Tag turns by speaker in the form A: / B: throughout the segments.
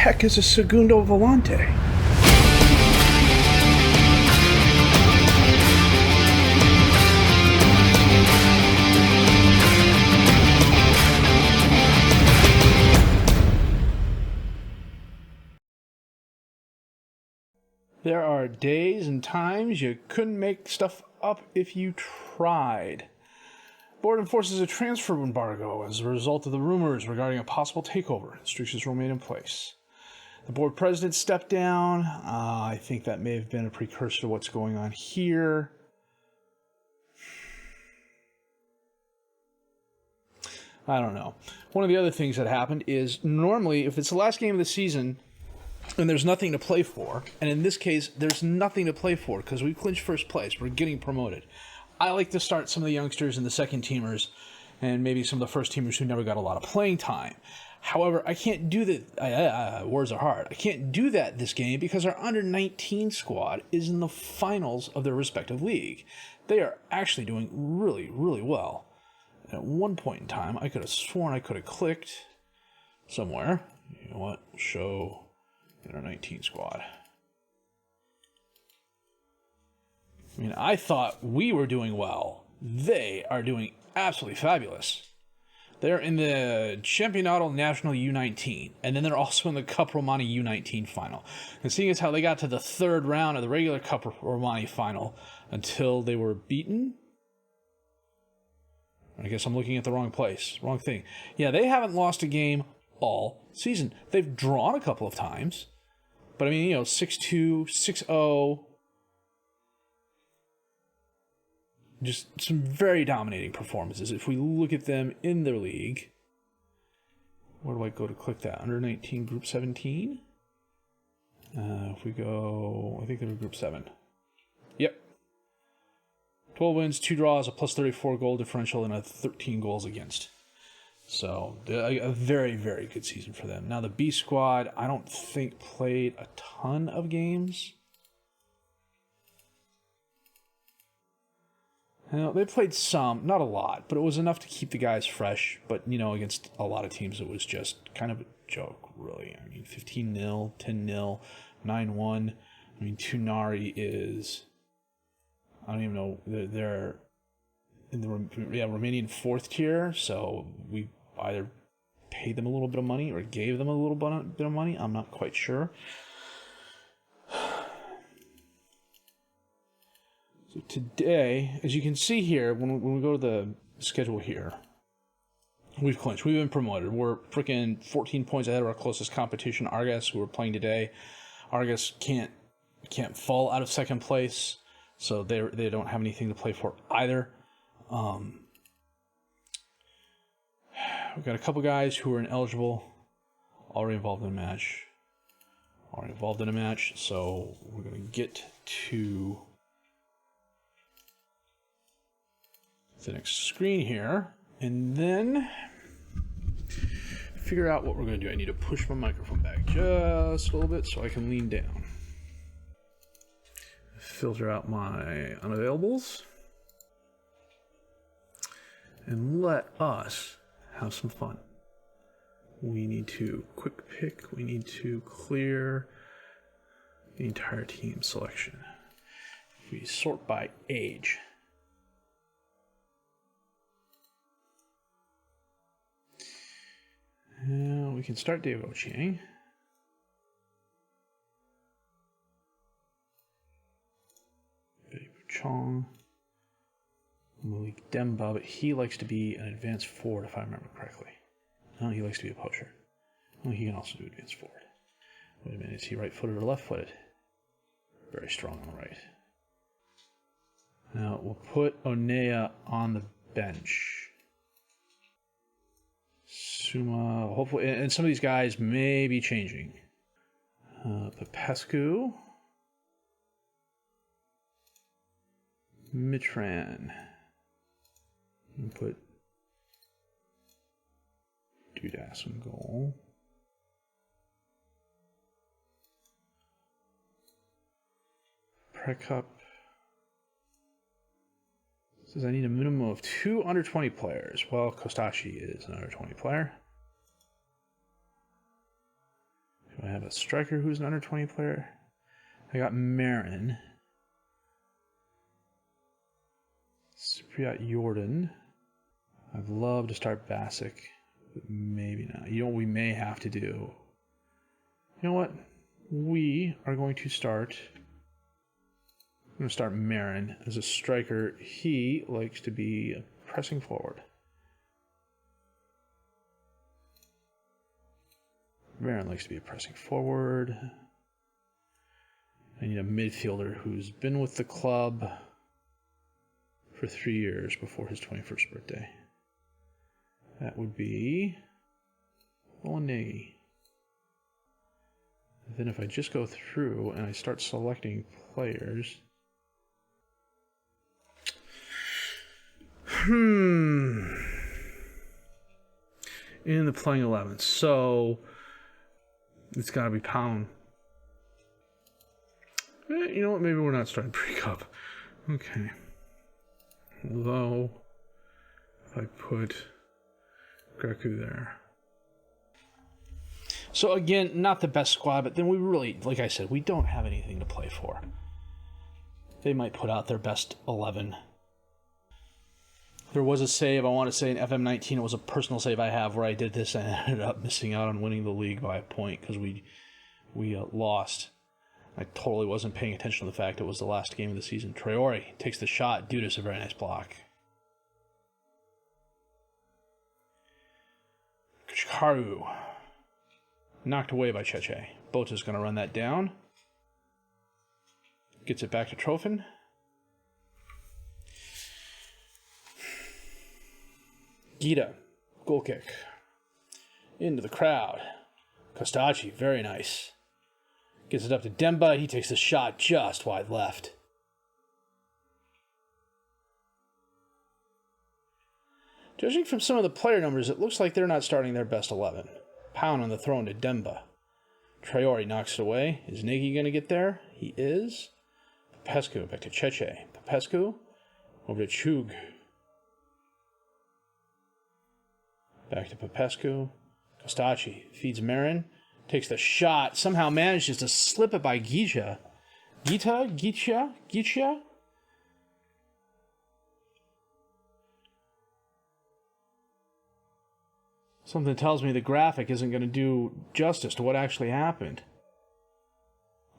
A: heck is a segundo volante? There are days and times you couldn't make stuff up if you tried. Board enforces a transfer embargo as a result of the rumors regarding a possible takeover. Restrictions remain in place. The board president stepped down. I think that may have been a precursor to what's going on here. I don't know. One of the other things that happened is normally if it's the last game of the season and there's nothing to play for, and in this case, there's nothing to play for because we clinched first place. We're getting promoted. I like to start some of the youngsters and the second teamers and maybe some of the first teamers who never got a lot of playing time. However, I can't do that. Words are hard. I can't do that this game because our under-19 squad is in the finals of their respective league. They are actually doing really, really well. And at one point in time, I could have sworn I could have clicked somewhere. You know what? Show under-19 squad. I mean, I thought we were doing well. They are doing absolutely fabulous. They're in the Campeonato National U19, and then they're also in the Cup Romani U19 final. And seeing as how they got to the third round of the regular Cup Romani final until they were beaten, I guess I'm looking at the wrong place, wrong thing. Yeah, they haven't lost a game all season. They've drawn a couple of times, but I mean, you know, 6-2, 6-0. Just some very dominating performances. If we look at them in their league, where do I go to click that? Under 19, Group 17? If we go, I think they're in Group 7. Yep. 12 wins, 2 draws, a plus 34 goal differential, and a 13 goals against. So, a very, very good season for them. Now, the B squad, I don't think played a ton of games. You know, they played some, not a lot, but it was enough to keep the guys fresh. But, you know, against a lot of teams, it was just kind of a joke, really. I mean, 15-0, 10-0, 9-1. I mean, Tunari is, I don't even know, they're in the Romanian fourth tier, so we either paid them a little bit of money or gave them a little bit of money. I'm not quite sure. So today, as you can see here, when we go to the schedule here, we've clinched. We've been promoted. We're freaking 14 points ahead of our closest competition, Argas, who we're playing today. Argas can't fall out of second place, so they don't have anything to play for either. We've got a couple guys who are ineligible, already involved in a match. So we're going to get to the next screen here, and then figure out what we're going to do. I need to push my microphone back just a little bit so I can lean down. Filter out my unavailables. And let us have some fun. We need to quick pick. We need to clear the entire team selection. We sort by age. We can start David Ochieng. Betty Chong. Malik Demba, but he likes to be an advanced forward, if I remember correctly. No, he likes to be a poacher. Well, he can also do advanced forward. Wait a minute, is he right-footed or left-footed? Very strong on the right. Now, we'll put Onea on the bench. Suma, hopefully, and some of these guys may be changing. Popescu. Mitran. And put Dudas in goal. Prekup says I need a minimum of 2 under 20 players. Well, Kostashi is an under 20 player. Do I have have a striker who's an under 20 player. I got Marin. Cypriot Jordan. I'd love to start Bassic, but maybe not. You know what we may have to do? You know what? We are going to start... I'm going to start Marin as a striker. He likes to be pressing forward. Marin likes to be pressing forward. I need a midfielder who's been with the club for 3 years before his 21st birthday. That would be Olanegi. Then if I just go through and I start selecting players... In the playing 11. So it's got to be Pound. You know what? Maybe we're not starting pre-cup. Okay. Although, if I put Greku there. So again, not the best squad, but then we really, like I said, we don't have anything to play for. They might put out their best 11. There was a save, I want to say in FM19, it was a personal save I have where I did this and I ended up missing out on winning the league by a point because we lost. I totally wasn't paying attention to the fact it was the last game of the season. Traore takes the shot. Dudas, a very nice block. Kachikaru. Knocked away by Cheche. Bota's going to run that down. Gets it back to Trofin. Gita, goal kick. Into the crowd. Costaci, very nice. Gets it up to Demba. He takes the shot just wide left. Judging from some of the player numbers, it looks like they're not starting their best 11. Pound on the throw into Demba. Traore knocks it away. Is Nagy going to get there? He is. Popescu back to Cheche. Popescu over to Chug. Back to Popescu. Costaci feeds Marin. Takes the shot. Somehow manages to slip it by Gita. Gita? Something tells me the graphic isn't going to do justice to what actually happened.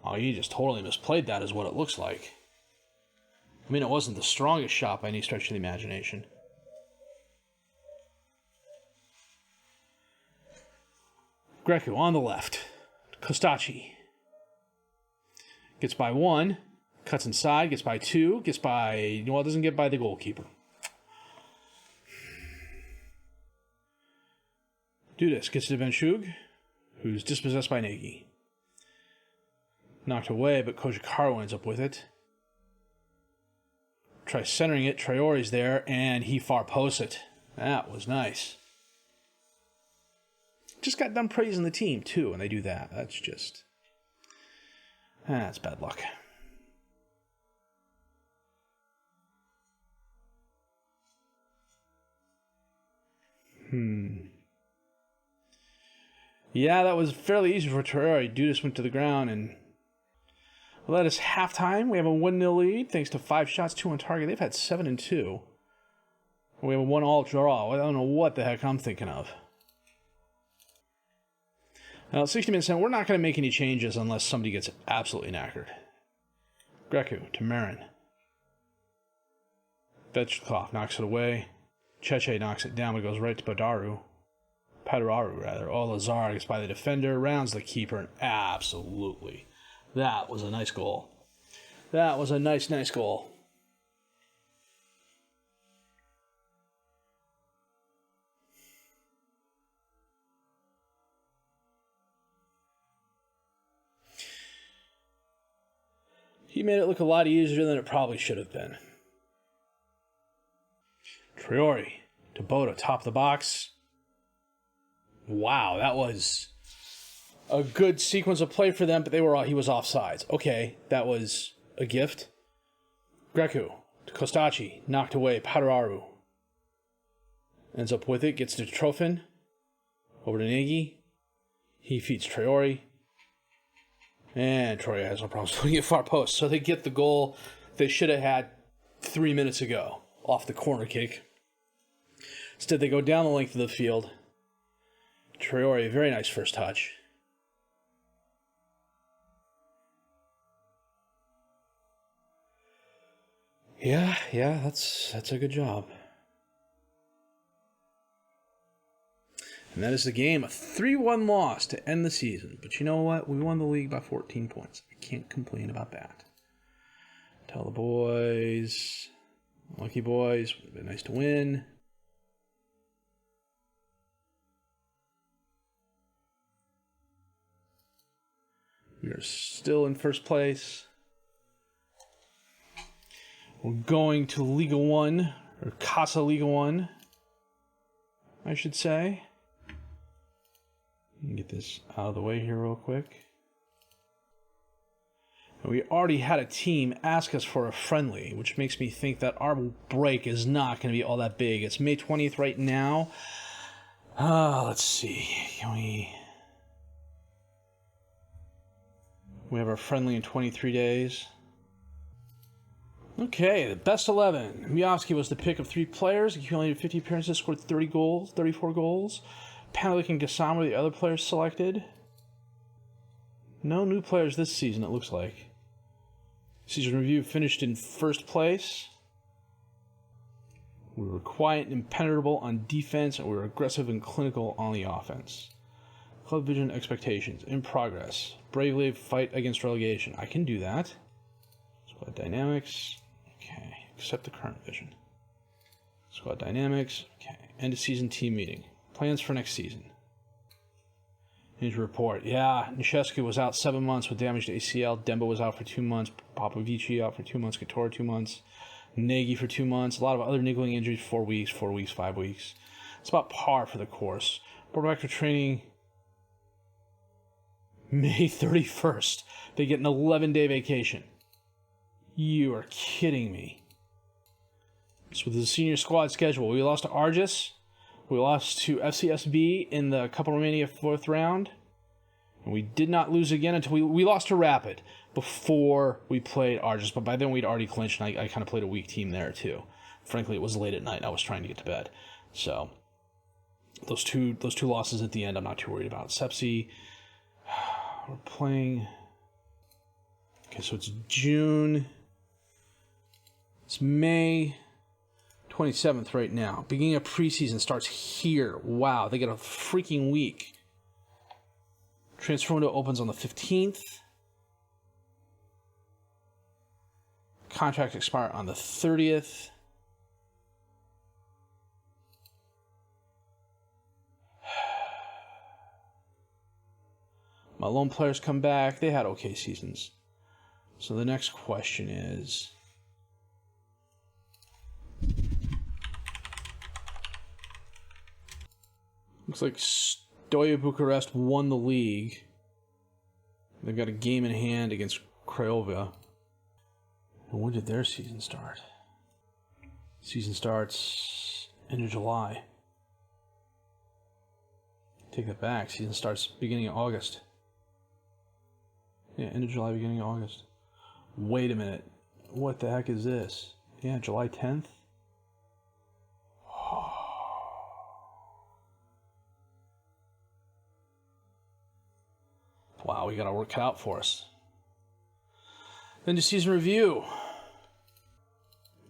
A: Oh, you just totally misplayed that is what it looks like. I mean, it wasn't the strongest shot by any stretch of the imagination. Greku on the left. Costaci. Gets by one. Cuts inside. Gets by two. Gets by... Well, doesn't get by the goalkeeper. Dudas gets to Ben Shug, who's dispossessed by Nagy. Knocked away, but Kojikaru ends up with it. Tries centering it. Traore's there, and he far posts it. That was nice. Just got done praising the team, too, and they do that. That's just... That's bad luck. Yeah, that was fairly easy for Traore. Dudas went to the ground, and... Well, that is halftime. We have a 1-0 lead, thanks to 5 shots, 2 on target. They've had 7 and 2. We have a 1-1 draw. I don't know what the heck I'm thinking of. Now, 60 minutes in, we're not going to make any changes unless somebody gets absolutely knackered. Greku to Marin. Vetchkov knocks it away. Cheche knocks it down, but it goes right to Paduraru. Oh, Lazar gets by the defender, rounds the keeper, and absolutely. That was a nice goal. That was a nice goal. He made it look a lot easier than it probably should have been. Traore to Boda, top of the box. Wow, that was a good sequence of play for them, but he was offsides. Okay, that was a gift. Greku to Costaci, knocked away. Paduraru ends up with it, gets to Trofin. Over to Nagy. He feeds Traore. And Troy has no problem swinging at far post. So they get the goal they should have had 3 minutes ago off the corner kick. Instead, they go down the length of the field. Traore, very nice first touch. Yeah, that's a good job. And that is the game. A 3-1 loss to end the season. But you know what? We won the league by 14 points. I can't complain about that. Tell the boys, lucky boys, would have been nice to win. We are still in first place. We're going to Liga 1, or Casa Liga 1, I should say. Let me get this out of the way here real quick. And we already had a team ask us for a friendly, which makes me think that our break is not going to be all that big. It's May 20th right now. Let's see. We have our friendly in 23 days. Okay, the best 11. Miovski was the pick of 3 players. He accumulated 50 appearances, scored 34 goals. Panelik and Gassam were the other players selected. No new players this season, it looks like. Season review finished in first place. We were quiet and impenetrable on defense, and we were aggressive and clinical on the offense. Club vision expectations in progress. Bravely fight against relegation. I can do that. Squad dynamics. Okay. Accept the current vision. Squad dynamics. Okay. End of season team meeting. Plans for next season. Injury report. Yeah, Nishescu was out 7 months with damage to ACL. Demba was out for 2 months. Popovici out for 2 months. Couture 2 months. Nagy for 2 months. A lot of other niggling injuries. 4 weeks, 5 weeks. It's about par for the course. Board back to training May 31st. They get an 11-day vacation. You are kidding me. So the senior squad schedule. We lost to Argis. We lost to FCSB in the Cup of Romania 4th round. And we did not lose again until we lost to Rapid before we played Argis. But by then we'd already clinched, and I kind of played a weak team there too. Frankly, it was late at night. I was trying to get to bed. So those two losses at the end, I'm not too worried about. Sepsi, we're playing... Okay, so it's June. It's May 27th right now. Beginning of preseason starts here. Wow, they get a freaking week. Transfer window opens on the 15th. Contract expire on the 30th. My loan players come back. They had okay seasons. So the next question is... Looks like Steaua Bucharest won the league. They've got a game in hand against Craiova. And when did their season start? Season starts end of July. Take that back. Season starts beginning of August. Yeah, end of July, beginning of August. Wait a minute. What the heck is this? Yeah, July 10th? Wow, we got our work cut out for us. Then to season review.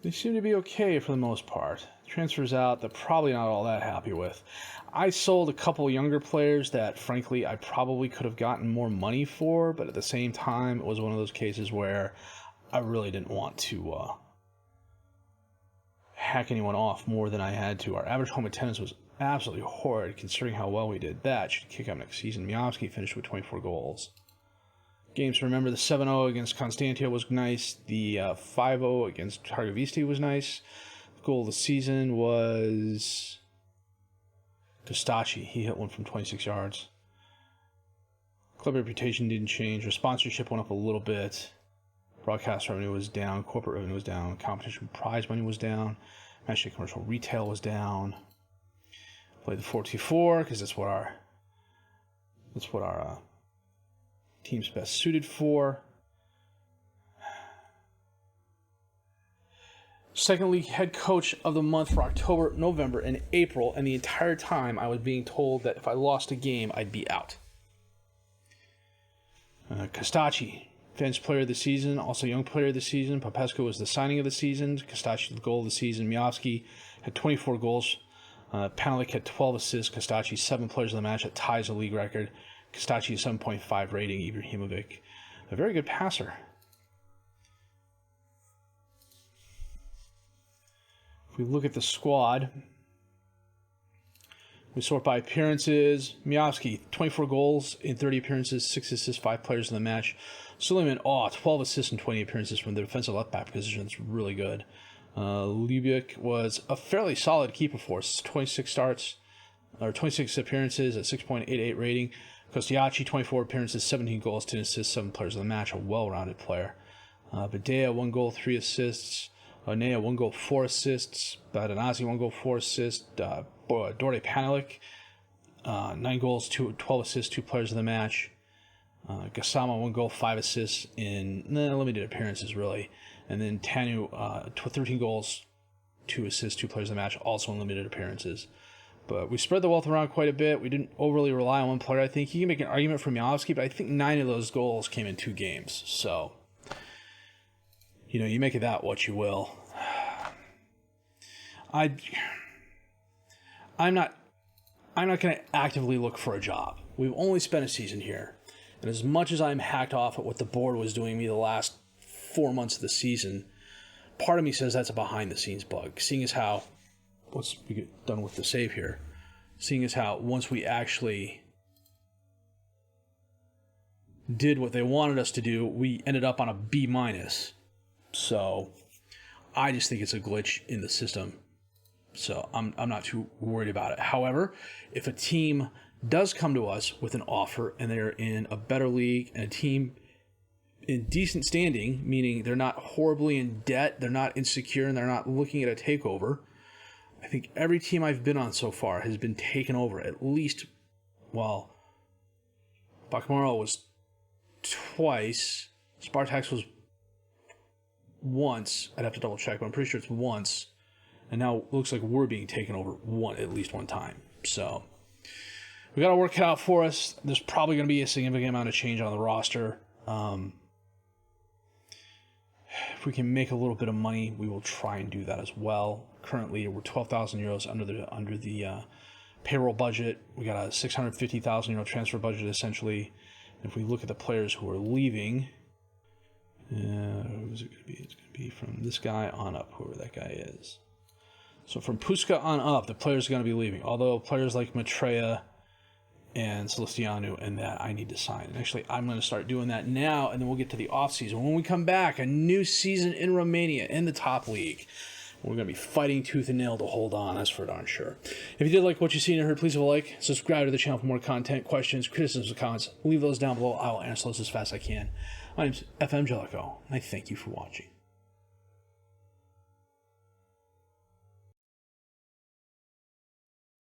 A: They seem to be okay for the most part. Transfers out, they're probably not all that happy with. I sold a couple younger players that, frankly, I probably could have gotten more money for, but at the same time, it was one of those cases where I really didn't want to hack anyone off more than I had to. Our average home attendance was absolutely horrid, considering how well we did. That should kick up next season. Miovski finished with 24 goals. Games to remember, the 7-0 against Constantia was nice. The 5-0 against Hargovisti was nice. The goal of the season was Costaci. He hit one from 26 yards. Club reputation didn't change. Our sponsorship went up a little bit. Broadcast revenue was down. Corporate revenue was down. Competition prize money was down. Matchday commercial retail was down. Played the 4-2-4 because that's what our team's best suited for. Second league head coach of the month for October, November, and April, and the entire time I was being told that if I lost a game, I'd be out. Costacci, Finnish player of the season, also young player of the season. Popescu was the signing of the season. Costacci, the goal of the season. Miovski had 24 goals. Panelik had 12 assists. Costacci, 7 players of the match. That ties the league record. Costacci, 7.5 rating. Ibrahimovic, a very good passer. If we look at the squad, we sort by appearances. Miovski, 24 goals in 30 appearances, 6 assists, 5 players in the match. Suleiman, 12 assists in 20 appearances from the defensive left back position. That's really good. Lubick was a fairly solid keeper for us. 26 starts, or 26 appearances at 6.88 rating. Kostiachi, 24 appearances, 17 goals, 10 assists, 7 players of the match. A well-rounded player. Badea, 1 goal, 3 assists. Onea, 1 goal, 4 assists. Badanazzi, 1 goal, 4 assists. Dore Panelik, 9 goals, 12 assists, 2 players of the match. Gassama, 1 goal, 5 assists in limited appearances, really. And then Tanu, 13 goals, 2 assists, 2 players of the match, also in limited appearances. But we spread the wealth around quite a bit. We didn't overly rely on one player. I think you can make an argument for Miovski, but I think 9 of those goals came in 2 games. So, you make of that what you will. I'm not going to actively look for a job. We've only spent a season here. And as much as I'm hacked off at what the board was doing me the last 4 months of the season, part of me says that's a behind-the-scenes bug. Seeing as how, once we get done with the save here, seeing as how once we actually did what they wanted us to do, we ended up on a B-. So I just think it's a glitch in the system. So I'm not too worried about it. However, if a team does come to us with an offer and they're in a better league and a team in decent standing, meaning they're not horribly in debt, they're not insecure, and they're not looking at a takeover, I think every team I've been on so far has been taken over at least, Bakamaro was twice, Spartak's was once, I'd have to double check, but I'm pretty sure it's once, and now it looks like we're being taken over at least one time. So we got to work it out for us. There's probably going to be a significant amount of change on the roster. If we can make a little bit of money, we will try and do that as well. Currently, we're 12,000 euros under the payroll budget. We got a 650,000 euro transfer budget essentially. If we look at the players who are leaving, who's it going to be? It's going to be from this guy on up, whoever that guy is. So from Puska on up, the players are going to be leaving. Although players like Maitreya and Celestiano and that I need to sign. And actually, I'm going to start doing that now, and then we'll get to the offseason. When we come back, a new season in Romania in the top league. We're going to be fighting tooth and nail to hold on, that's for darn sure. If you did like what you've seen and heard, please leave a like, subscribe to the channel for more content, questions, criticisms, and comments. Leave those down below. I will answer those as fast as I can. My name's FM Jellico, and I thank you for watching.